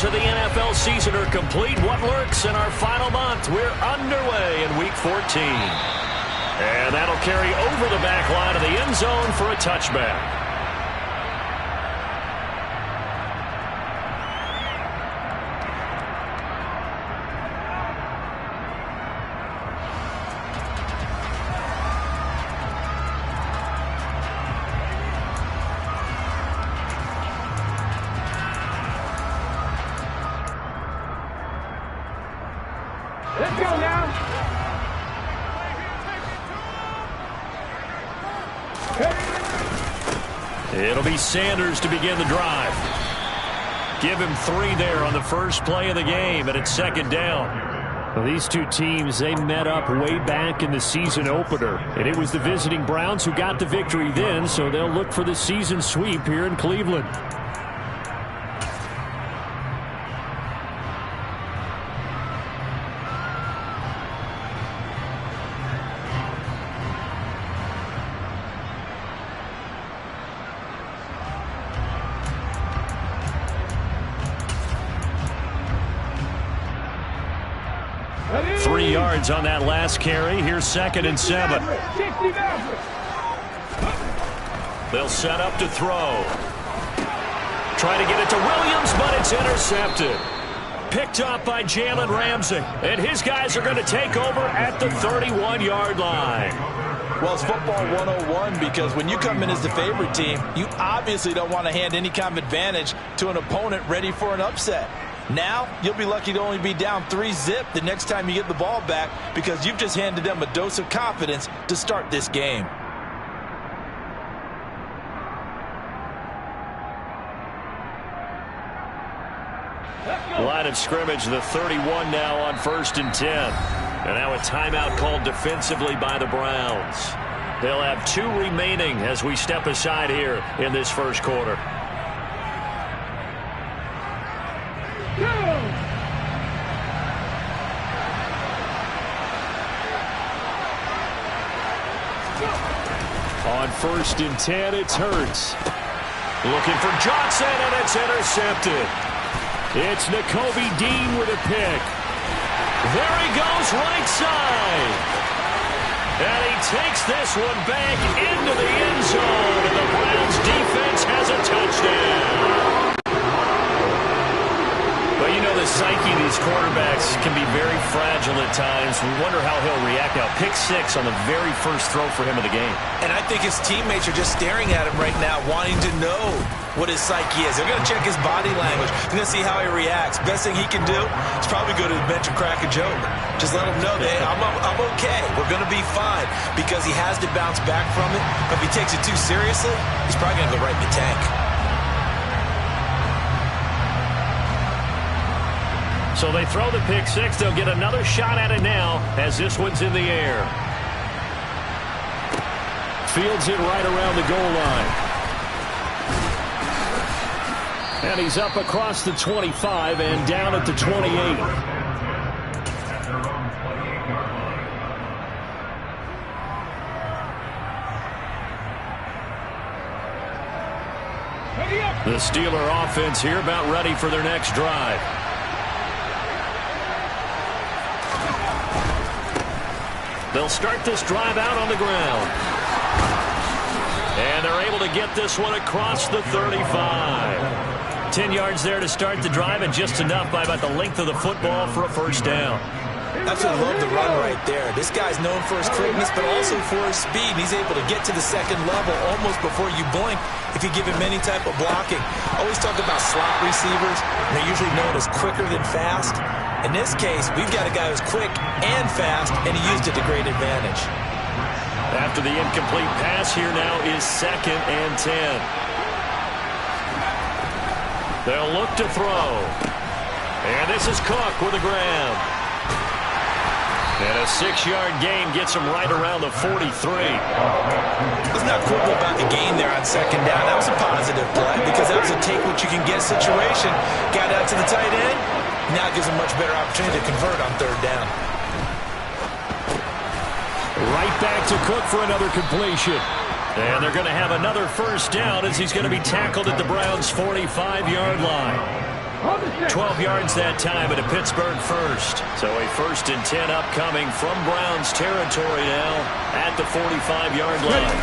quarters of the NFL season are complete. What lurks in our final month? We're underway in Week 14. And that'll carry over the back line of the end zone for a touchback. Let's go now. It'll be Sanders to begin the drive. Give him 3 there on the first play of the game, and it's second down. Well, these two teams, they met up way back in the season opener, and it was the visiting Browns who got the victory then, so they'll look for the season sweep here in Cleveland. On that last carry. Here's 2nd and 7. They'll set up to throw. Try to get it to Williams, but it's intercepted. Picked up by Jalen Ramsey. And his guys are going to take over at the 31-yard line. Well, it's football 101 because when you come in as the favorite team, you obviously don't want to hand any kind of advantage to an opponent ready for an upset. Now, you'll be lucky to only be down 3-zip the next time you get the ball back because you've just handed them a dose of confidence to start this game. Line of scrimmage, the 31 now on 1st and 10. And now a timeout called defensively by the Browns. They'll have 2 remaining as we step aside here in this first quarter. On 1st and 10, it's Hurts. Looking for Johnson, and it's intercepted. It's Nakobe Dean with a pick. There he goes, right side. And he takes this one back into the end zone, and the Browns defense has a touchdown. Well, you know, the psyche of these quarterbacks can be very fragile at times. We wonder how he'll react now. Pick 6 on the very first throw for him of the game. And I think his teammates are just staring at him right now, wanting to know what his psyche is. They're going to check his body language. They're going to see how he reacts. Best thing he can do is probably go to the bench and crack a joke. Just let him know that, hey, I'm okay. We're going to be fine because he has to bounce back from it. But if he takes it too seriously, he's probably going to go right in the tank. So they throw the pick 6. They'll get another shot at it now as this one's in the air. Fields it right around the goal line. And he's up across the 25 and down at the 28. The Steeler offense here about ready for their next drive. They'll start this drive out on the ground. And they're able to get this one across the 35. 10 yards there to start the drive, and just enough by about the length of the football for a first down. Absolutely love the run right there. This guy's known for his quickness, but also for his speed. He's able to get to the second level almost before you blink if you give him any type of blocking. Always talk about slot receivers. They're usually known as quicker than fast. In this case, we've got a guy who's quick and fast, and he used it to great advantage. After the incomplete pass, here now is 2nd and 10. They'll look to throw. And this is Cook with a grab. And a 6-yard gain gets him right around the 43. Let's not quibble about the gain there on 2nd down. That was a positive play because that was a take-what-you-can-get situation. Got out to the tight end. Now it gives him much better opportunity to convert on 3rd down. Right back to Cook for another completion. And they're going to have another first down as he's going to be tackled at the Browns' 45-yard line. 12 yards that time at a Pittsburgh first. So a 1st and 10 upcoming from Browns territory now at the 45-yard line.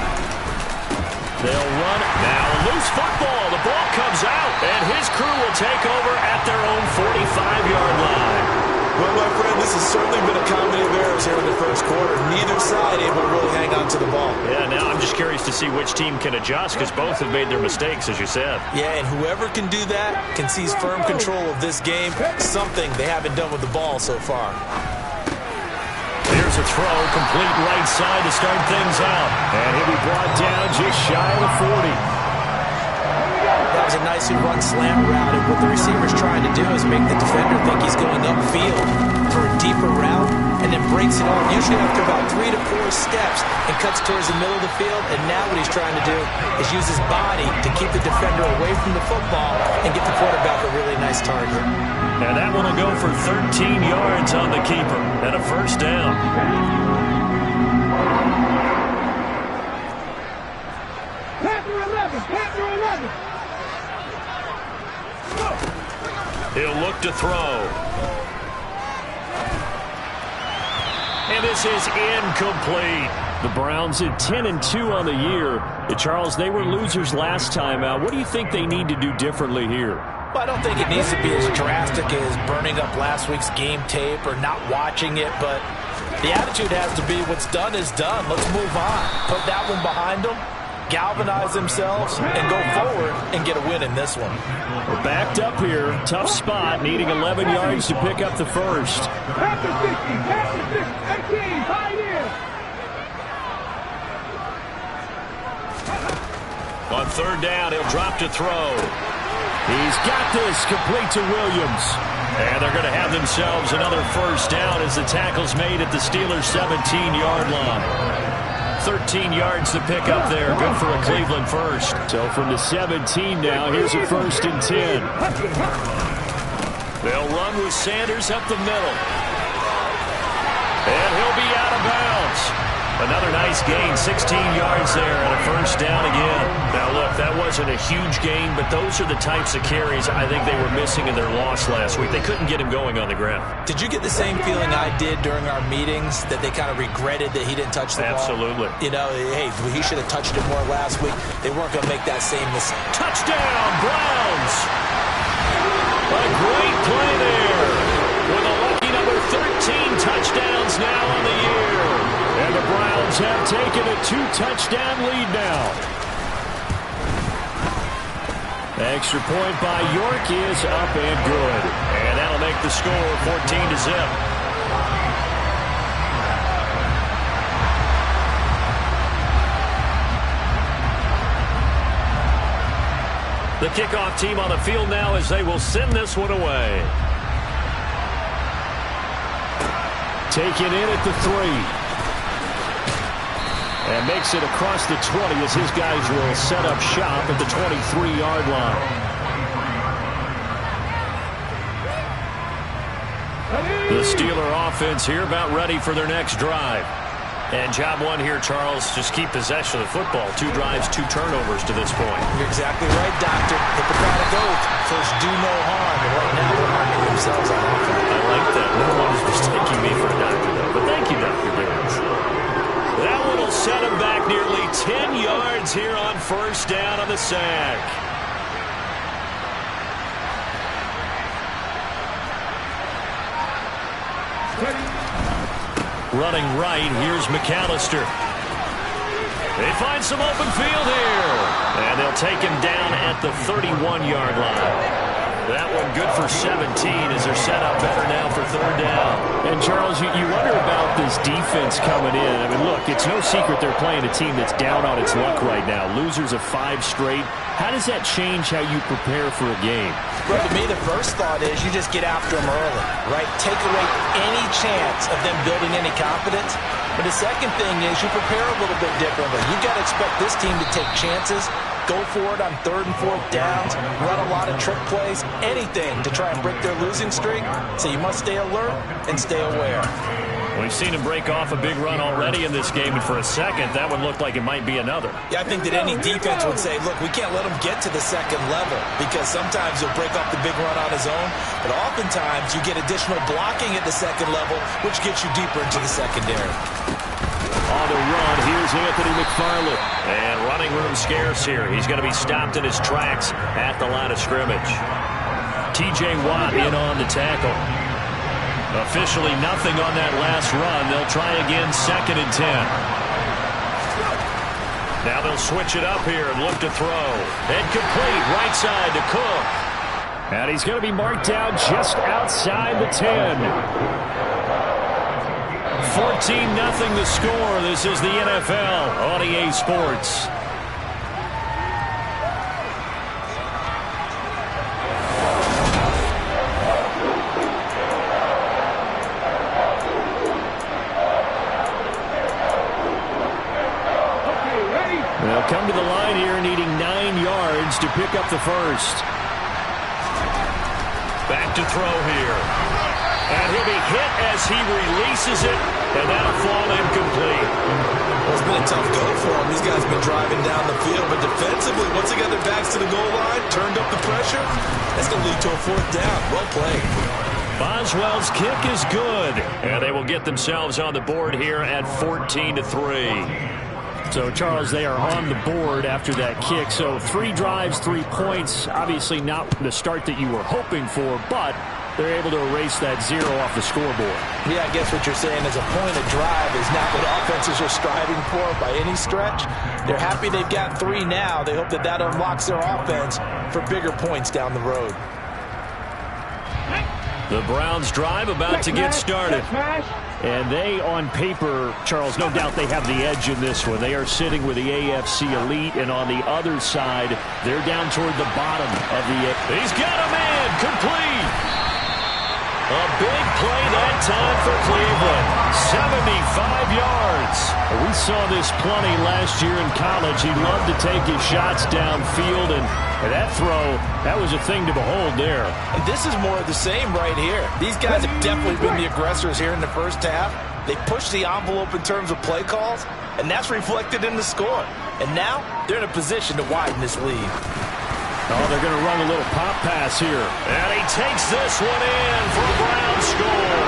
They'll run it. Now a loose football. The ball comes out, and his crew will take over at their own 45-yard line. Well, my friend, this has certainly been a comedy of errors here in the first quarter. Neither side able to really hang on to the ball. Yeah, now I'm just curious to see which team can adjust, because both have made their mistakes, as you said. Yeah, and whoever can do that can seize firm control of this game, something they haven't done with the ball so far. Here's a throw, complete right side to start things out. And he'll be brought down just shy of the 40. That was a nicely run slant route, and what the receiver's trying to do is make the defender think he's going upfield for a deeper route, and then breaks it off, usually after about 3 to 4 steps, and cuts towards the middle of the field. And now what he's trying to do is use his body to keep the defender away from the football and get the quarterback a really nice target. And that one will go for 13 yards on the keeper and a 1st down. He'll look to throw. And this is incomplete. The Browns at 10-2 on the year. Charles, they were losers last time out. What do you think they need to do differently here? Well, I don't think it needs to be as drastic as burning up last week's game tape or not watching it, but the attitude has to be what's done is done. Let's move on. Put that one behind them, galvanize themselves, and go forward and get a win in this one. We're backed up here. Tough spot, needing 11 yards to pick up the first. On 3rd down, he'll drop to throw. He's got this, complete to Williams. And they're going to have themselves another 1st down as the tackle's made at the Steelers' 17-yard line. 13 yards to pick up there. Good for a Cleveland first. So from the 17 now, here's a 1st and 10. They'll run with Sanders up the middle. And he'll be out of bounds. Another nice gain, 16 yards there, and a 1st down again. Now, look, that wasn't a huge gain, but those are the types of carries I think they were missing in their loss last week. They couldn't get him going on the ground. Did you get the same feeling I did during our meetings, that they kind of regretted that he didn't touch the ball? Absolutely. You know, hey, he should have touched it more last week. They weren't going to make that same mistake. Touchdown, Browns! A great play there. With a lucky number 13 touchdowns now on the year. And the Browns have taken a 2-touchdown lead now. Extra point by York is up and good. And that'll make the score 14-0. The kickoff team on the field now as they will send this one away. Taken in at the 3. And makes it across the 20 as his guys will set up shop at the 23-yard line. The Steeler offense here about ready for their next drive. And job one here, Charles, just keep possession of the football. 2 drives, 2 turnovers to this point. You're exactly right, Doctor. Hippocratic oath. First, do no harm. And right now, they're harming themselves on offense. I like that. No one is mistaking me for a doctor, though. But thank you, Dr. Gibbons. That one will set him back nearly 10 yards here on 1st down on the sack. Running right, here's McAllister. They find some open field here. And they'll take him down at the 31-yard line. That one good for 17 as they're set up better now for 3rd down. And, Charles, you wonder about this defense coming in. I mean, look, it's no secret they're playing a team that's down on its luck right now. Losers of 5 straight. How does that change how you prepare for a game? Well, to me, the first thought is you just get after them early, right? Take away any chance of them building any confidence. But the second thing is you prepare a little bit differently. You've got to expect this team to take chances, go for it on 3rd and 4th downs, run a lot of trick plays, anything to try and break their losing streak. So you must stay alert and stay aware. We've seen him break off a big run already in this game, and for a second, that one looked like it might be another. Yeah, I think that any defense would say, look, we can't let him get to the second level because sometimes he'll break off the big run on his own, but oftentimes you get additional blocking at the second level, which gets you deeper into the secondary. On the run, here's Anthony McFarland. And running room scarce here. He's going to be stopped in his tracks at the line of scrimmage. T.J. Watt in on the tackle. Officially nothing on that last run. They'll try again, 2nd and 10. Now they'll switch it up here and look to throw. And complete, right side to Cook. And he's going to be marked down just outside the 10. 14-0 the score. This is the NFL on EA Sports. They'll come to the line here needing 9 yards to pick up the first. Back to throw here. And he'll be hit as he releases it, and that'll fall incomplete. Well, it's been a tough go for him. These guys have been driving down the field, but defensively, once they got their backs to the goal line, turned up the pressure, that's going to lead to a 4th down. Well played. Boswell's kick is good, and they will get themselves on the board here at 14-3. So, Charles, they are on the board after that kick. So 3 drives, 3 points. Obviously not the start that you were hoping for, but they're able to erase that 0 off the scoreboard. Yeah, I guess what you're saying is a point of drive is not what offenses are striving for by any stretch. They're happy they've got 3 now. They hope that that unlocks their offense for bigger points down the road. The Browns drive about to get started. And they, on paper, Charles, no doubt they have the edge in this one. They are sitting with the AFC elite, and on the other side, they're down toward the bottom of the... He's got a man, complete. A big play that time for Cleveland. 75 yards. We saw this plenty last year in college. He loved to take his shots downfield, and that throw, that was a thing to behold there. And this is more of the same right here. These guys have definitely been the aggressors here in the first half. They pushed the envelope in terms of play calls, and that's reflected in the score. And now they're in a position to widen this lead. Oh, they're going to run a little pop pass here. And he takes this one in for a Brown score.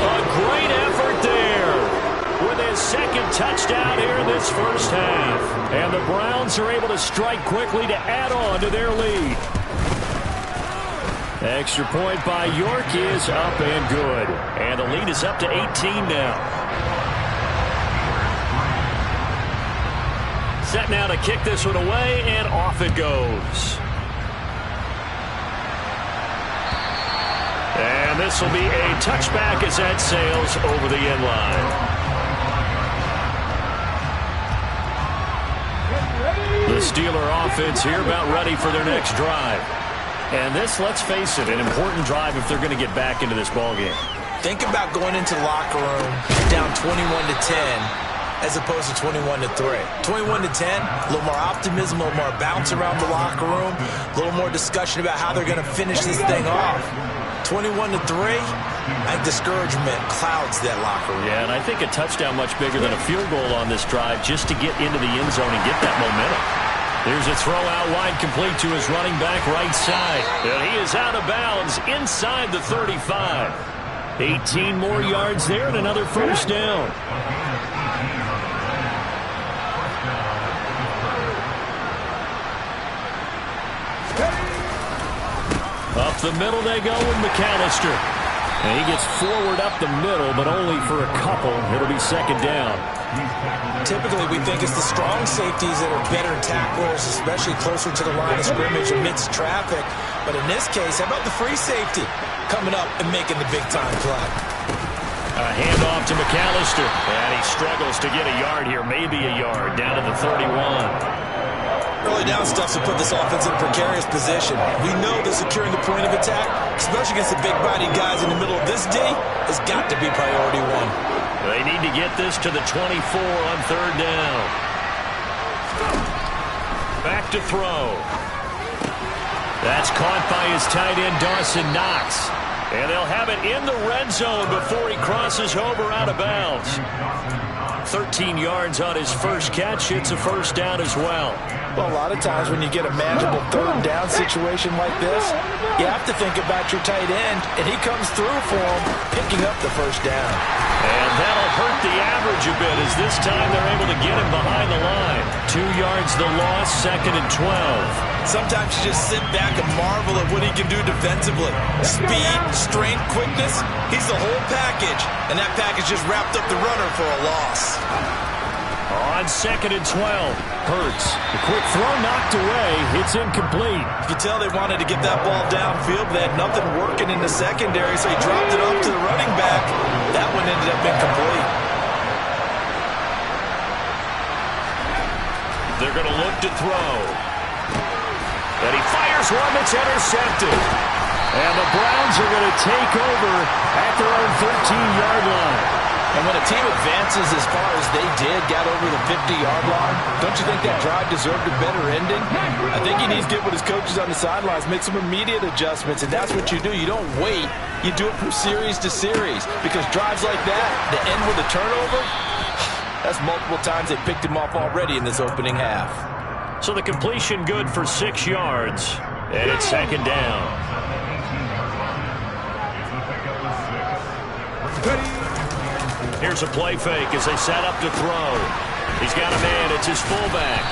A great effort there with his 2nd touchdown here in this first half. And the Browns are able to strike quickly to add on to their lead. Extra point by York is up and good. And the lead is up to 18 now. Set now to kick this one away, and off it goes. And this will be a touchback as that sails over the end line. The Steeler offense here about ready for their next drive. And this, let's face it, an important drive if they're going to get back into this ballgame. Think about going into the locker room down 21-10 as opposed to 21-3. 21-10, a little more optimism, a little more bounce around the locker room, a little more discussion about how they're going to finish this thing off. 21-3, I think discouragement clouds that locker room. Yeah, and I think a touchdown much bigger than a field goal on this drive just to get into the end zone and get that momentum. There's a throw out wide complete to his running back right side. And he is out of bounds inside the 35. 18 more yards there and another first down. Up the middle they go with McAllister. And he gets forward up the middle, but only for a couple. It'll be 2nd down. Typically, we think it's the strong safeties that are better tacklers, especially closer to the line of scrimmage amidst traffic. But in this case, how about the free safety coming up and making the big-time play? A handoff to McAllister. And he struggles to get a yard here, maybe a yard, down to the 31. Early down stuffs will put this offense in a precarious position. We know that securing the point of attack, especially against the big-bodied guys in the middle of this D, has got to be priority 1. They need to get this to the 24 on 3rd down. Back to throw. That's caught by his tight end, Dawson Knox. And they'll have it in the red zone before he crosses over out of bounds. 13 yards on his first catch. It's a first down as well. Well, a lot of times when you get a manageable third down situation like this, you have to think about your tight end, and he comes through for him, picking up the first down. And that'll hurt the average a bit as this time they're able to get him behind the line. 2 yards the loss, 2nd and 12. Sometimes you just sit back and marvel at what he can do defensively. Speed, strength, quickness, he's the whole package. And that package just wrapped up the runner for a loss. On 2nd and 12. Hurts. The quick throw knocked away. It's incomplete. You can tell they wanted to get that ball downfield, but they had nothing working in the secondary, so he dropped it off to the running back. That one ended up incomplete. They're going to look to throw. And he fires one that's intercepted. And the Browns are going to take over at their own 13-yard line. And when a team advances as far as they did, got over the 50-yard line, don't you think that drive deserved a better ending? I think he needs to get with his coaches on the sidelines, make some immediate adjustments, and that's what you do. You don't wait. You do it from series to series, because drives like that, that end with a turnover, that's multiple times they picked him off already in this opening half. So the completion good for 6 yards, and it's 2nd down. Here's a play fake as they set up to throw. He's got a man. It's his fullback.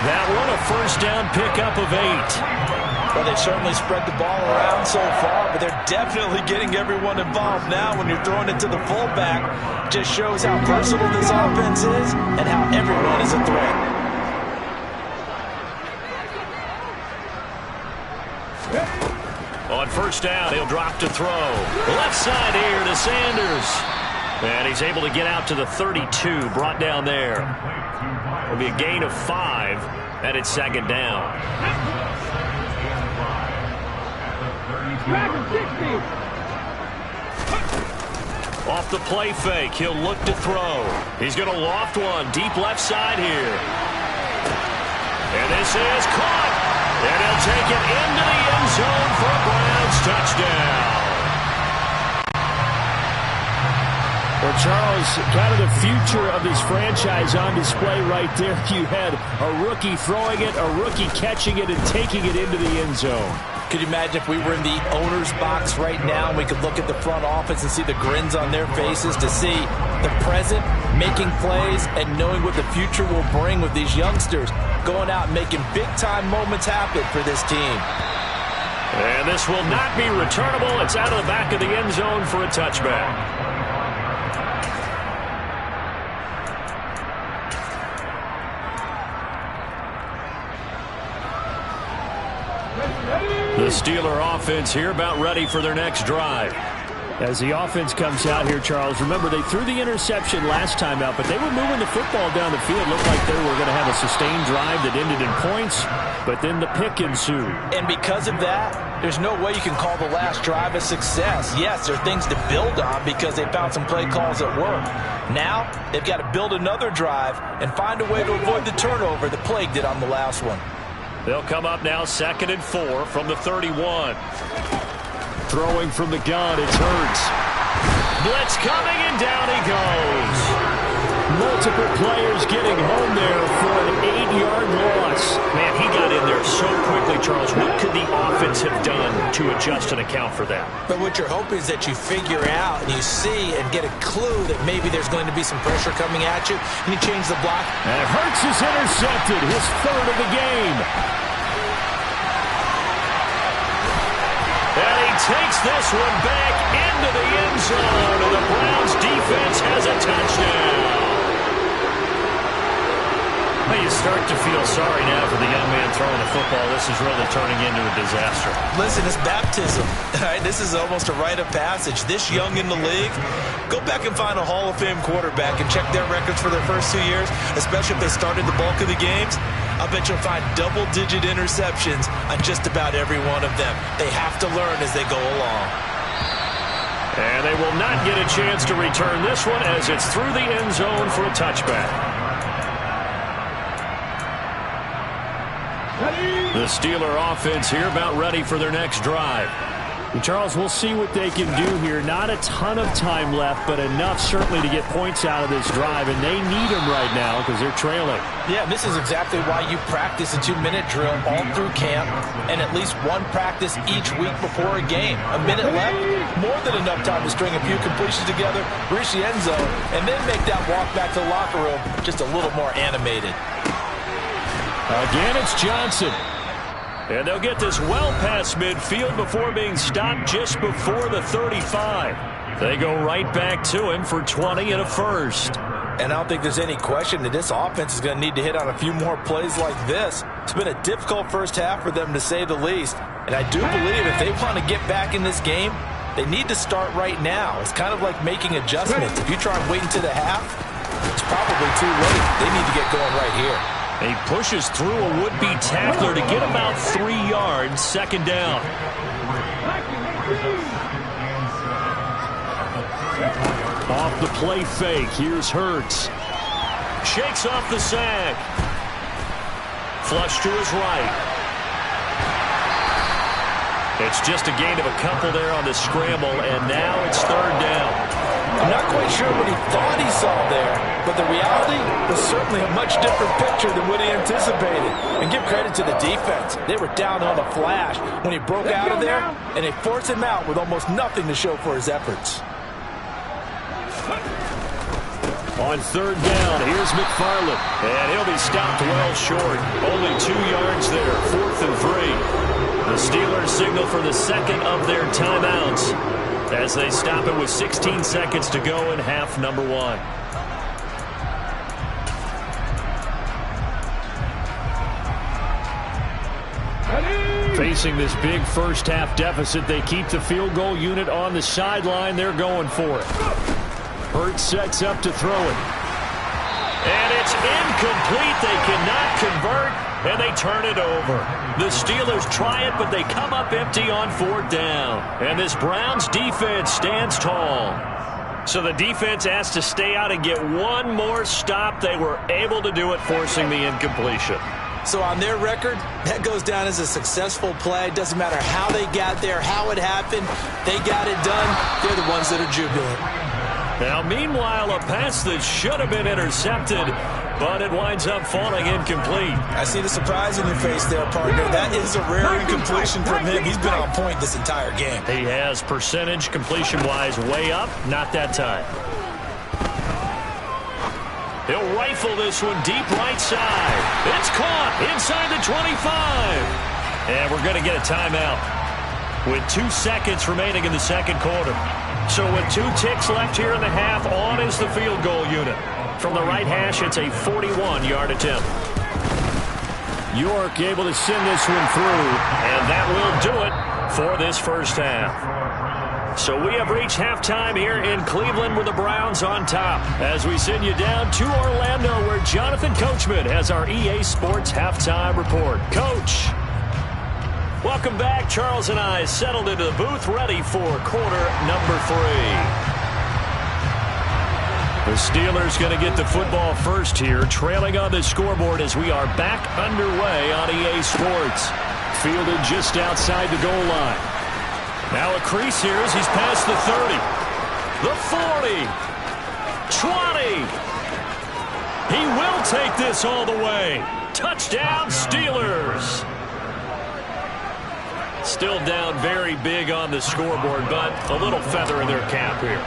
That one a first down pickup of 8. Well, they've certainly spread the ball around so far, but they're definitely getting everyone involved now. When you're throwing it to the fullback, just shows how versatile this offense is and how everyone is a threat. On first down, he'll drop to throw. Left side here to Sanders. And he's able to get out to the 32, brought down there. It'll be a gain of 5, and it's 2nd down. Off the play fake, he'll look to throw. He's going to loft one, deep left side here. And this is caught. And he'll take it into the end zone for a Browns touchdown. Well, Charles, kind of the future of this franchise on display right there. You had a rookie throwing it, a rookie catching it, and taking it into the end zone. Could you imagine if we were in the owner's box right now and we could look at the front office and see the grins on their faces, to see the present, making plays, and knowing what the future will bring with these youngsters going out and making big-time moments happen for this team. And this will not be returnable. It's out of the back of the end zone for a touchback. The Steeler offense here about ready for their next drive. As the offense comes out here, Charles, remember they threw the interception last time out, but they were moving the football down the field. Looked like they were going to have a sustained drive that ended in points, but then the pick ensued. And because of that, there's no way you can call the last drive a success. Yes, there are things to build on because they found some play calls that work. Now, they've got to build another drive and find a way to avoid the turnover that plagued it on the last one. They'll come up now 2nd and 4 from the 31. Throwing from the gun, it's Hurts. Blitz coming, and down he goes. Multiple players getting home there for an 8-yard loss. Man, he got in there so quickly, Charles. What could the offense have done to adjust and account for that? But what you're hoping is that you figure out and you see and get a clue that maybe there's going to be some pressure coming at you, and you change the block. And Hurts is intercepted, his 3rd of the game. And he takes this one back into the end zone, and the Browns defense has a touchdown. Well, you start to feel sorry now for the young man throwing the football. This is really turning into a disaster. Listen, it's baptism. All right, this is almost a rite of passage. This young in the league, go back and find a Hall of Fame quarterback and check their records for their first 2 years, especially if they started the bulk of the games. I bet you'll find double-digit interceptions on just about every one of them. They have to learn as they go along. And they will not get a chance to return this one as it's through the end zone for a touchback. The Steeler offense here about ready for their next drive. Charles, we'll see what they can do here. Not a ton of time left, but enough certainly to get points out of this drive, and they need them right now because they're trailing. Yeah, this is exactly why you practice a 2-minute drill all through camp and at least one practice each week before a game. A minute left, more than enough time to string a few completions together, reach the end zone, and then make that walk back to the locker room just a little more animated. Again, it's Johnson. And they'll get this well past midfield before being stopped just before the 35. They go right back to him for 20 and a first. And I don't think there's any question that this offense is going to need to hit on a few more plays like this. It's been a difficult first half for them, to say the least. And I do believe if they want to get back in this game, they need to start right now. It's kind of like making adjustments. If you try and wait until the half, it's probably too late. They need to get going right here. He pushes through a would-be tackler to get about 3 yards, second down. Off the play fake, here's Hurts. Shakes off the sack. Flush to his right. It's just a gain of a couple there on the scramble, and now it's third down. I'm not quite sure what he thought he saw there, but the reality was certainly a much different picture than what he anticipated. And give credit to the defense. They were down on the flash when he broke out of there, and they forced him out with almost nothing to show for his efforts. On third down, here's McFarland, and he'll be stopped well short. Only 2 yards there, 4th and 3. The Steelers signal for the second of their timeouts as they stop it with 16 seconds to go in half number 1. Facing this big first half deficit, they keep the field goal unit on the sideline. They're going for it. Hurts sets up to throw it. And it's incomplete. They cannot convert, and they turn it over. The Steelers try it, but they come up empty on 4th down. And this Browns defense stands tall. So the defense has to stay out and get one more stop. They were able to do it, forcing the incompletion. So on their record, that goes down as a successful play. Doesn't matter how they got there, how it happened. They got it done. They're the ones that are jubilant. Now, meanwhile, a pass that should have been intercepted, but it winds up falling incomplete. I see the surprise in your face there, partner. That is a rare incompletion from him. He's been on point this entire game. He has percentage completion-wise way up. Not that time. He'll rifle this one deep right side. It's caught inside the 25. And we're going to get a timeout with 2 seconds remaining in the second quarter. So with 2 ticks left here in the half, on is the field goal unit. From the right hash, it's a 41-yard attempt. York able to send this one through. And that will do it for this first half. So we have reached halftime here in Cleveland with the Browns on top. As we send you down to Orlando, where Jonathan Coachman has our EA Sports halftime report. Coach. Welcome back. Charles and I settled into the booth, ready for quarter number 3. The Steelers going to get the football first here, trailing on the scoreboard as we are back underway on EA Sports. Fielded just outside the goal line. Now a crease here as he's past the 30. The 40. 20. He will take this all the way. Touchdown, Steelers. Still down very big on the scoreboard, but a little feather in their cap here.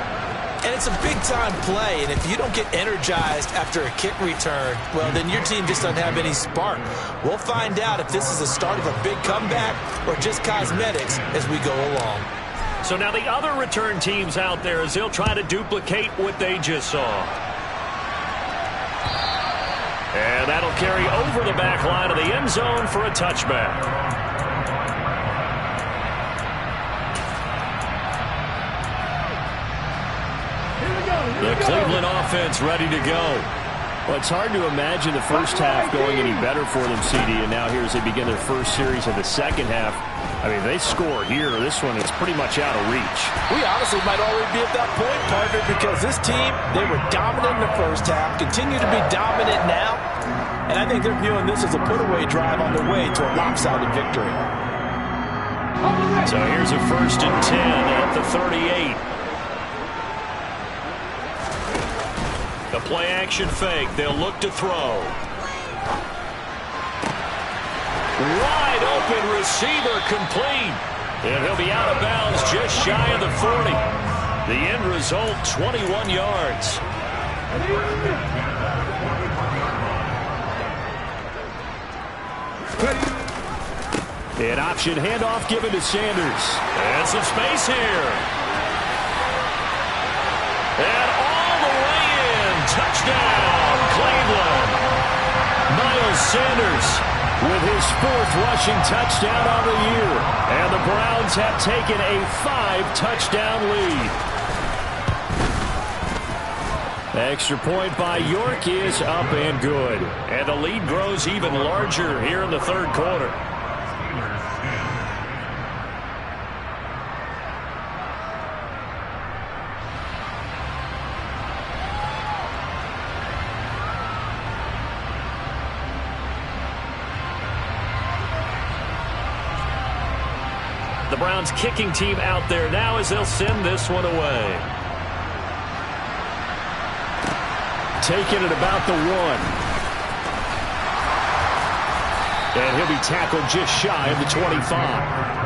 And it's a big-time play, and if you don't get energized after a kick return, well, then your team just doesn't have any spark. We'll find out if this is the start of a big comeback or just cosmetics as we go along. So now the other return teams out there as they'll try to duplicate what they just saw. And that'll carry over the back line of the end zone for a touchback. The Cleveland offense ready to go. Well, it's hard to imagine the first half going any better for them, CD, and now here as they begin their first series of the second half. I mean, they score here. This one is pretty much out of reach. We honestly might already be at that point, partner, because this team, they were dominant in the first half, continue to be dominant now, and I think they're viewing this as a put-away drive on their way to a lopsided victory. So here's a 1st and 10 at the 38. The play action fake. They'll look to throw. Wide open receiver complete. And he'll be out of bounds just shy of the 40. The end result, 21 yards. An option handoff given to Sanders. And some space here. And all the way in. Touchdown, Cleveland. Miles Sanders with his 4th rushing touchdown on the year. And the Browns have taken a 5-touchdown lead. Extra point by York is up and good. And the lead grows even larger here in the 3rd quarter. The Browns kicking team out there now as they'll send this one away. Taking it about the 1. And he'll be tackled just shy of the 25.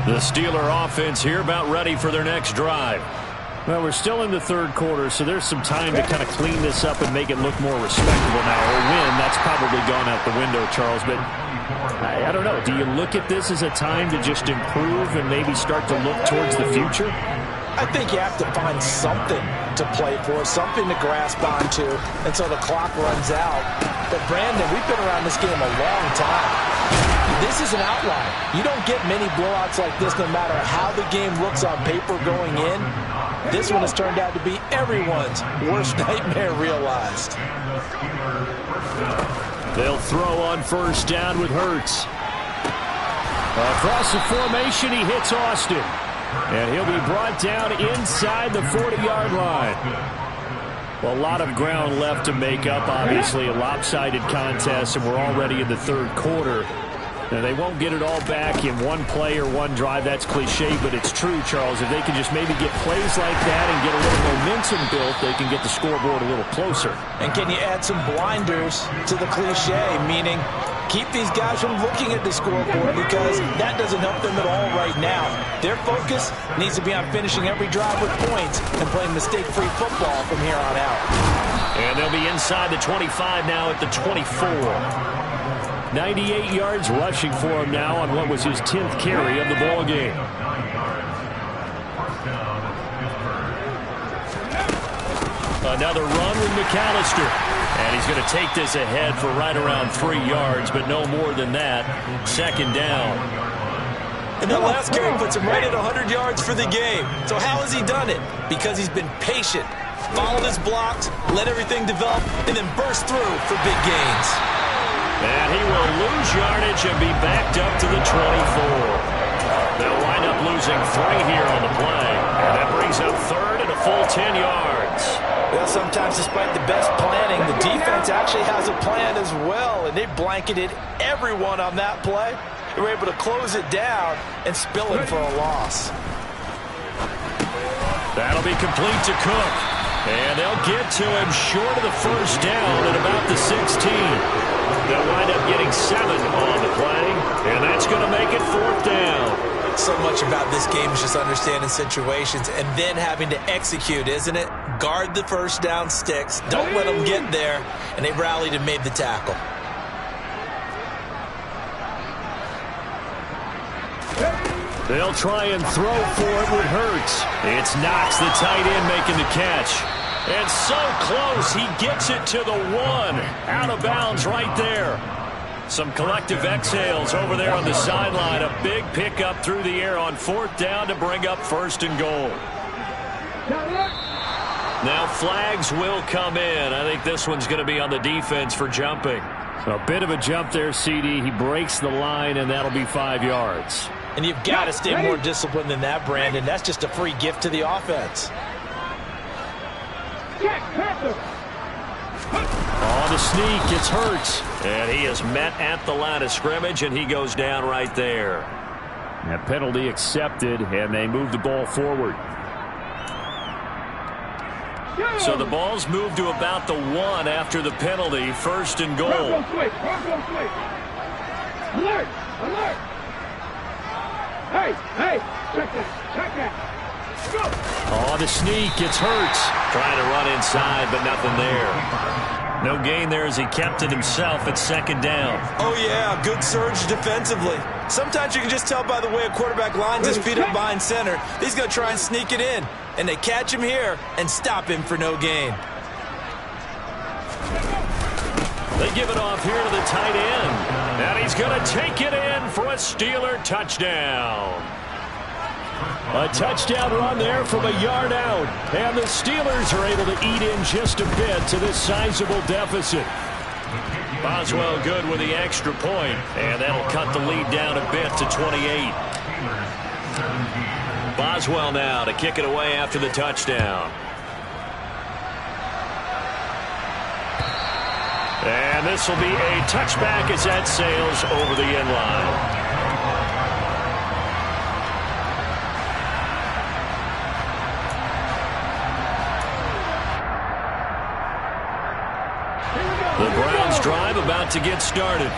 The Steeler offense here about ready for their next drive. Well, we're still in the 3rd quarter, so there's some time to kind of clean this up and make it look more respectable now. A win, that's probably gone out the window, Charles. But I don't know. Do you look at this as a time to just improve and maybe start to look towards the future? I think you have to find something to play for, something to grasp onto until the clock runs out. But, Brandon, we've been around this game a long time. This is an outlier. You don't get many blowouts like this no matter how the game looks on paper going in. This one has turned out to be everyone's worst nightmare realized. They'll throw on 1st down with Hurts. Across the formation, he hits Austin. And he'll be brought down inside the 40-yard line. Well, a lot of ground left to make up, obviously. A lopsided contest, and we're already in the 3rd quarter. Now, they won't get it all back in one play or one drive. That's cliche, but it's true, Charles. If they can just maybe get plays like that and get a little momentum built, they can get the scoreboard a little closer. And can you add some blinders to the cliche, meaning keep these guys from looking at the scoreboard because that doesn't help them at all right now. Their focus needs to be on finishing every drive with points and playing mistake-free football from here on out. And they'll be inside the 25 now at the 24. 98 yards rushing for him now on what was his 10th carry of the ball game. Another run with McAllister. And he's going to take this ahead for right around 3 yards, but no more than that. 2nd down. And that last carry puts him right at 100 yards for the game. So how has he done it? Because he's been patient, followed his blocks, let everything develop, and then burst through for big gains. And he will lose yardage and be backed up to the 24. They'll wind up losing 3 here on the play. And that brings up 3rd and a full 10 yards. Well, sometimes despite the best planning, the defense actually has a plan as well. And they blanketed everyone on that play. They were able to close it down and spill it for a loss. That'll be complete to Cook. And they'll get to him short of the 1st down at about the 16. They'll wind up getting 7 on the play, and that's going to make it 4th down. So much about this game is just understanding situations and then having to execute, isn't it? Guard the 1st down sticks. Don't let them get there, and they rallied and made the tackle. They'll try and throw for it with Hurts. It's Knox, the tight end, making the catch. And so close, he gets it to the 1. Out of bounds right there. Some collective exhales over there on the sideline. A big pickup through the air on 4th down to bring up 1st and goal. Now flags will come in. I think this one's going to be on the defense for jumping. A bit of a jump there, CD. He breaks the line, and that'll be 5 yards. And you've got to stay more disciplined than that, Brandon. That's just a free gift to the offense. Oh, the sneak gets hurt. And he is met at the line of scrimmage, and he goes down right there. That penalty accepted, and they move the ball forward. So the ball's moved to about the 1 after the penalty. 1st and goal. Alert! Alert! Hey! Check that! Go! Oh, the sneak gets hurt. Trying to run inside, but nothing there. No gain there as he kept it himself at 2nd down. Oh, yeah, good surge defensively. Sometimes you can just tell by the way a quarterback lines his feet up behind center. He's going to try and sneak it in. And they catch him here and stop him for no gain. They give it off here to the tight end. And he's going to take it in for a Steeler touchdown. A touchdown run there from a yard out. And the Steelers are able to eat in just a bit to this sizable deficit. Boswell good with the extra point, and that'll cut the lead down a bit to 28. Boswell now to kick it away after the touchdown. And this will be a touchback as that sails over the end line. The Browns drive about to get started.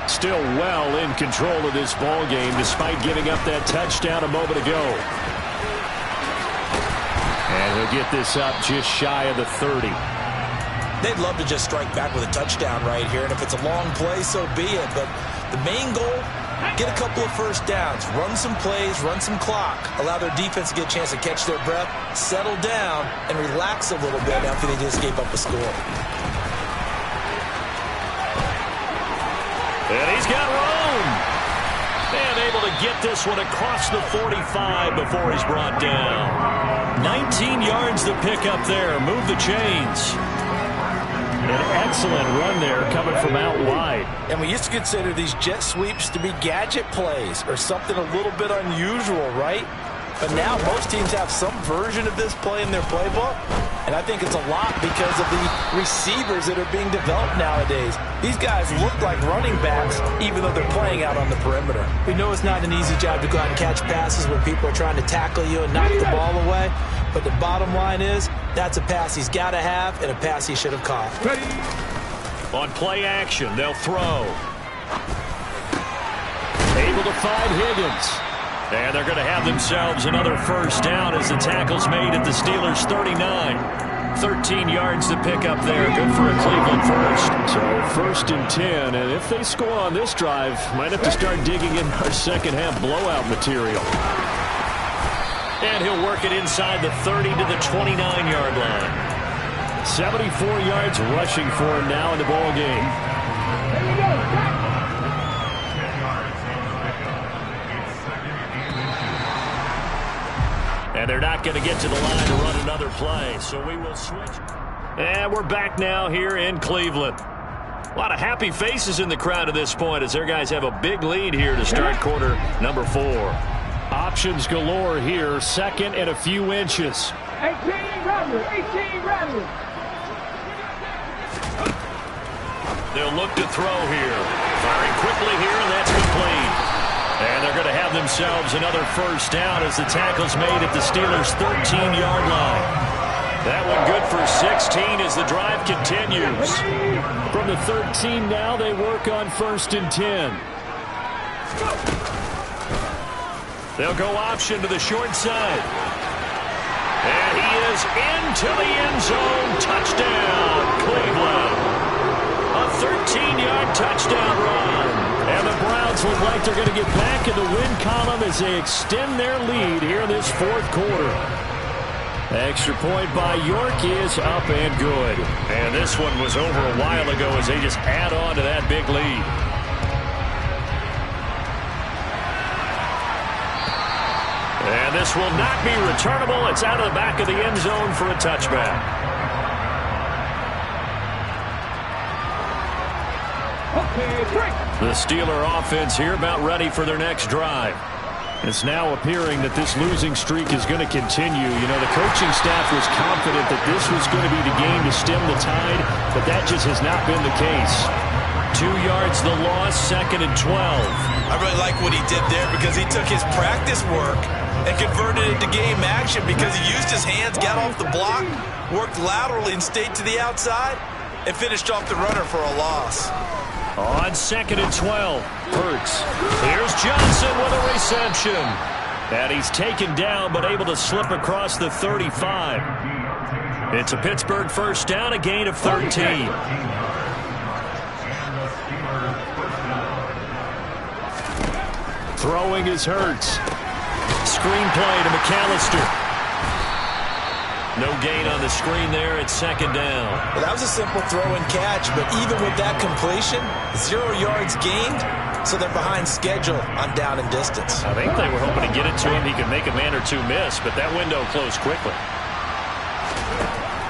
Still well in control of this ball game despite giving up that touchdown a moment ago. And he'll get this up just shy of the 30. They'd love to just strike back with a touchdown right here, and if it's a long play, so be it. But the main goal, get a couple of first downs, run some plays, run some clock, allow their defense to get a chance to catch their breath, settle down, and relax a little bit after they just gave up a score. And he's got room. And able to get this one across the 45 before he's brought down. 19 yards to pick up there. Move the chains. An excellent run there coming from out wide. And we used to consider these jet sweeps to be gadget plays or something a little bit unusual, right? But now most teams have some version of this play in their playbook. And I think it's a lot because of the receivers that are being developed nowadays. These guys look like running backs even though they're playing out on the perimeter. We know it's not an easy job to go out and catch passes when people are trying to tackle you and knock the ball away. But the bottom line is that's a pass he's got to have and a pass he should have caught. On play action, they'll throw. Able to find Higgins. And they're going to have themselves another first down as the tackle's made at the Steelers' 39. 13 yards to pick up there. Good for a Cleveland first. So 1st and 10. And if they score on this drive, might have to start digging in our second half blowout material. And he'll work it inside the 30 to the 29-yard line. 74 yards rushing for him now in the ball game. And they're not going to get to the line to run another play, so we will switch. And we're back now here in Cleveland. A lot of happy faces in the crowd at this point as their guys have a big lead here to start quarter number 4. Options galore here, 2nd and a few inches. 18 rather. They'll look to throw here. Firing quickly here, and that's complete. And they're going to have themselves another first down as the tackle's made at the Steelers' 13-yard line. That one good for 16 as the drive continues. From the 13 now, they work on 1st and 10. They'll go option to the short side. And he is into the end zone. Touchdown, Cleveland. A 13-yard touchdown run. And the Browns look like they're going to get back in the win column as they extend their lead here in this 4th quarter. Extra point by York is up and good. And this one was over a while ago as they just add on to that big lead. And this will not be returnable. It's out of the back of the end zone for a touchback. The Steeler offense here about ready for their next drive. It's now appearing that this losing streak is going to continue. You know, the coaching staff was confident that this was going to be the game to stem the tide, but that just has not been the case. 2 yards the loss, 2nd and 12. I really like what he did there because he took his practice work and converted it to game action because he used his hands, got off the block, worked laterally and stayed to the outside, and finished off the runner for a loss. On 2nd and 12, Hurts. Here's Johnson with a reception. And he's taken down but able to slip across the 35. It's a Pittsburgh first down, a gain of 13. Throwing is Hurts. Screenplay to McAllister. No gain on the screen there at 2nd down. Well, that was a simple throw and catch, but even with that completion, 0 yards gained, so they're behind schedule on down and distance. I think they were hoping to get it to him. He could make a man or two miss, but that window closed quickly.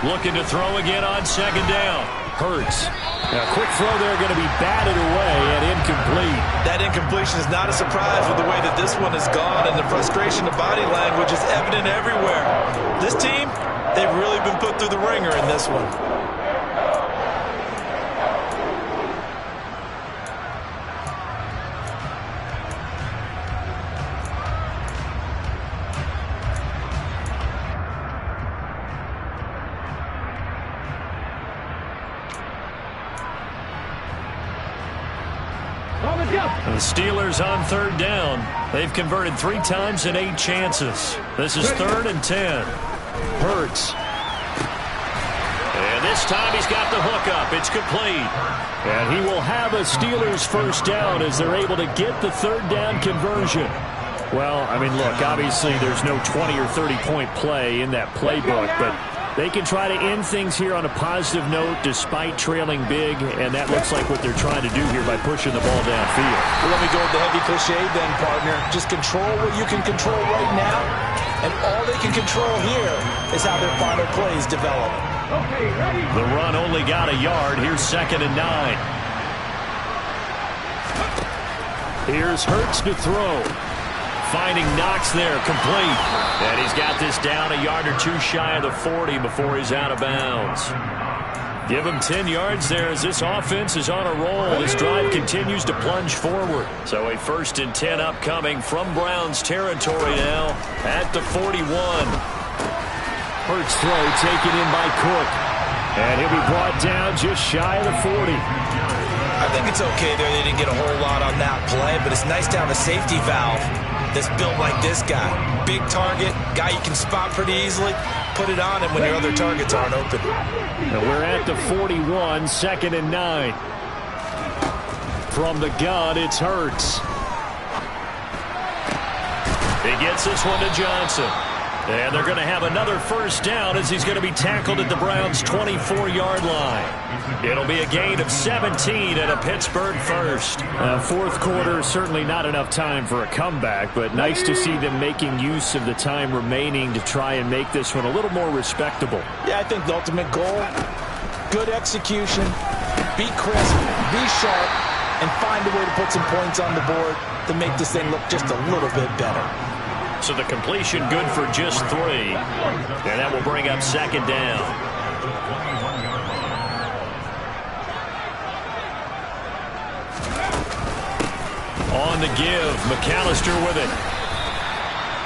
Looking to throw again on 2nd down. Hurts. Now, quick throw there, going to be batted away and incomplete. That incompletion is not a surprise with the way that this one has gone, and the frustration of body language is evident everywhere. This team, they've really been put through the ringer in this one. The Steelers on 3rd down. They've converted 3 times in 8 chances. This is 3rd and 10. Hurts. And this time he's got the hook up. It's complete. And he will have a Steelers first down as they're able to get the 3rd down conversion. Well, I mean, look, obviously there's no 20 or 30-point play in that playbook, but they can try to end things here on a positive note despite trailing big, and that looks like what they're trying to do here by pushing the ball downfield. Well, let me go with the heavy cliche then, partner. Just control what you can control right now, and all they can control here is how their final plays develop. The run only got a yard. Here's 2nd and 9. Here's Hurts to throw. Finding Knox there, complete. And he's got this down a yard or two shy of the 40 before he's out of bounds. Give him 10 yards there as this offense is on a roll. This drive continues to plunge forward. So a 1st and 10 upcoming from Browns territory now at the 41. Hurts throw taken in by Cook. And he'll be brought down just shy of the 40. I think it's okay there. They didn't get a whole lot on that play, but it's nice to have a safety valve that's built like this guy. Big target, guy you can spot pretty easily. Put it on him when your other targets aren't open. And we're at the 41, 2nd and 9. From the gun, it's Hurts. He gets this one to Johnson. And they're going to have another first down as he's going to be tackled at the Browns' 24-yard line. It'll be a gain of 17 and a Pittsburgh first. 4th quarter, certainly not enough time for a comeback, but nice to see them making use of the time remaining to try and make this one a little more respectable. Yeah, I think the ultimate goal, good execution, be crisp, be sharp, and find a way to put some points on the board to make this thing look just a little bit better. So the completion good for just 3. And that will bring up 2nd down. On the give, McAllister with it.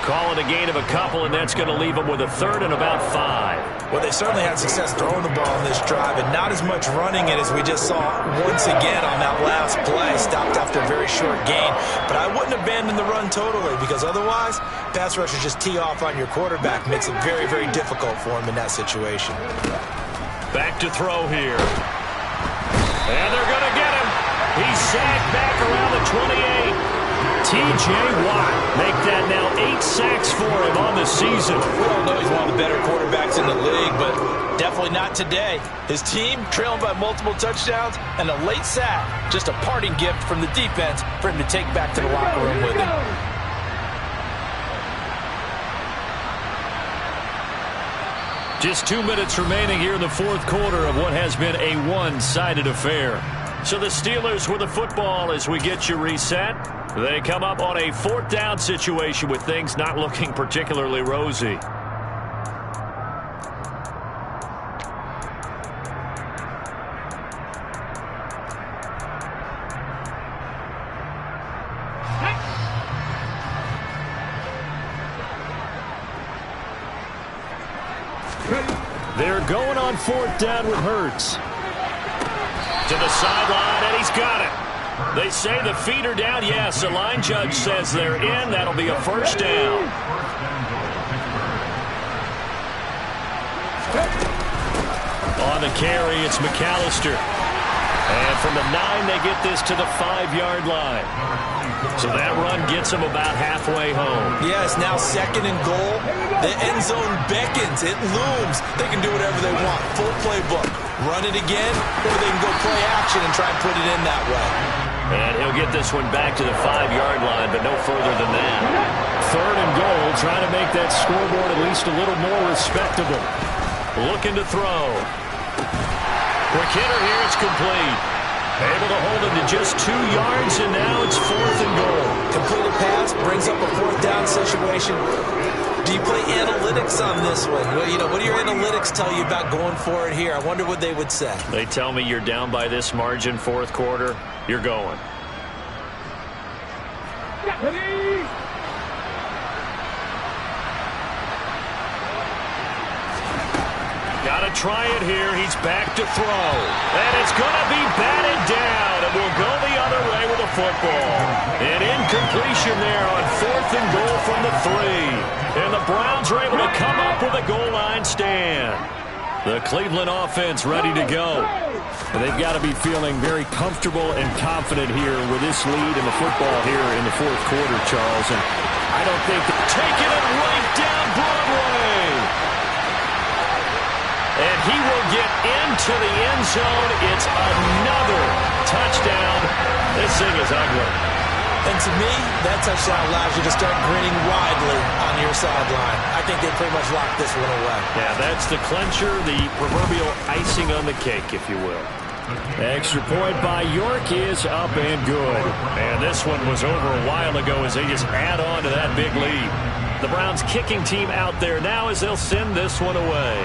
Call it a gain of a couple, and that's going to leave them with a 3rd and about 5. Well, they certainly had success throwing the ball on this drive, and not as much running it as we just saw once again on that last play. Stopped after a very short gain. But I wouldn't abandon the run totally, because otherwise, pass rushers just tee off on your quarterback. Makes it very, very difficult for him in that situation. Back to throw here. And they're going to get him. He's sacked back around the 28. T.J. Watt make that now 8 sacks for him on the season. We all know he's one of the better quarterbacks in the league, but definitely not today. His team trailing by multiple touchdowns and a late sack. Just a parting gift from the defense for him to take back to the locker room with him. Just 2 minutes remaining here in the fourth quarter of what has been a one-sided affair. So the Steelers with the football as we get you reset. They come up on a fourth down situation with things not looking particularly rosy. They're going on fourth down with Hurts. To the sideline, and he's got it. They say the feet are down. Yes, the line judge says they're in. That'll be a first down. On the carry, it's McAllister. And from the 9, they get this to the 5-yard line. So that run gets them about halfway home. Yeah, it's now 2nd and goal. The end zone beckons. It looms. They can do whatever they want. Full playbook. Run it again, or they can go play action and try and put it in that way. And he'll get this one back to the 5-yard line, but no further than that. 3rd and goal, trying to make that scoreboard at least a little more respectable. Looking to throw. Quick hitter here, it's complete. Able to hold him to just 2 yards, and now it's 4th and goal. Completed pass, brings up a 4th down situation. Do you play analytics on this one? Well, what do your analytics tell you about going for it here? I wonder what they would say. They tell me you're down by this margin, fourth quarter, you're going. Got to try it here. He's back to throw. And it's going to be batted down. And we'll go the other way with the football. An incompletion there on 4th and goal from the 3. And the Browns are able to come up with a goal line stand. The Cleveland offense ready to go. And they've got to be feeling very comfortable and confident here with this lead in the football here in the fourth quarter, Charles. And I don't think they're taking it right down Broadway. And he will get into the end zone. It's another touchdown. This thing is ugly. And to me, that touchdown allows you to start grinning widely on your sideline. I think they pretty much locked this one away. Yeah, that's the clincher, the proverbial icing on the cake, if you will. Extra point by York is up and good. And this one was over a while ago as they just add on to that big lead. The Browns kicking team out there now as they'll send this one away.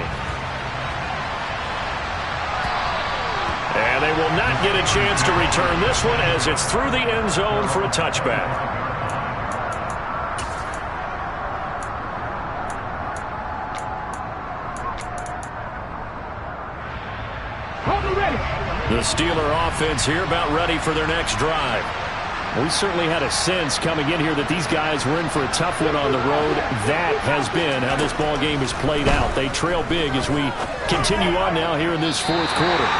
And they will not get a chance to return this one as it's through the end zone for a touchback. The Steeler offense here about ready for their next drive. We certainly had a sense coming in here that these guys were in for a tough one on the road. That has been how this ball game has played out. They trail big as we continue on now here in this fourth quarter.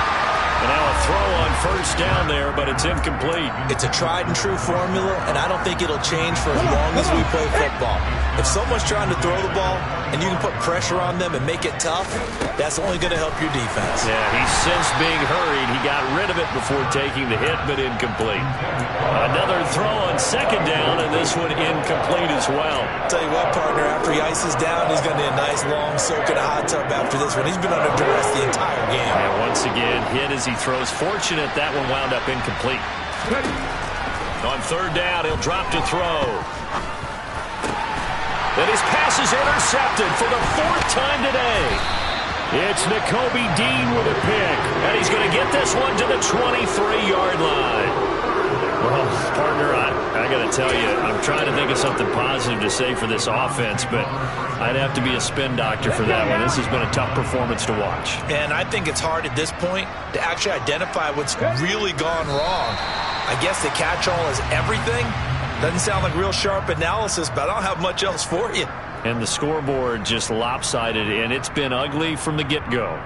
And now a throw on first down there, but it's incomplete. It's a tried-and-true formula, and I don't think it'll change for as long as we play football. If someone's trying to throw the ball and you can put pressure on them and make it tough, that's only going to help your defense. Yeah, he's since being hurried. He got rid of it before taking the hit, but incomplete. Another throw on second down, and this one incomplete as well. Tell you what, partner, after he ices down, he's going to need a nice long soak in a hot tub after this one. He's been under duress the entire game. And once again, hit as he throws. Fortunate that one wound up incomplete. On third down, he'll drop to throw. And his pass is intercepted for the 4th time today. It's Nakobe Dean with a pick. And he's going to get this one to the 23-yard line. Well, partner, I got to tell you, I'm trying to think of something positive to say for this offense, but I'd have to be a spin doctor for that one. This has been a tough performance to watch. And I think it's hard at this point to actually identify what's really gone wrong. I guess the catch-all is everything. Doesn't sound like real sharp analysis, but I don't have much else for you. And the scoreboard just lopsided, and it's been ugly from the get-go.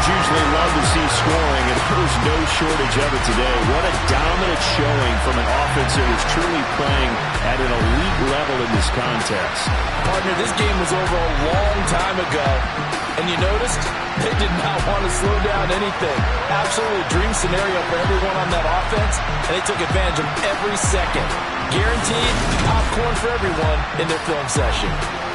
Usually love to see scoring, and there's no shortage of it today. What a dominant showing from an offense that was truly playing at an elite level in this contest. Partner, this game was over a long time ago, and you noticed they did not want to slow down anything. Absolutely a dream scenario for everyone on that offense, and they took advantage of every second. Guaranteed popcorn for everyone in their film session.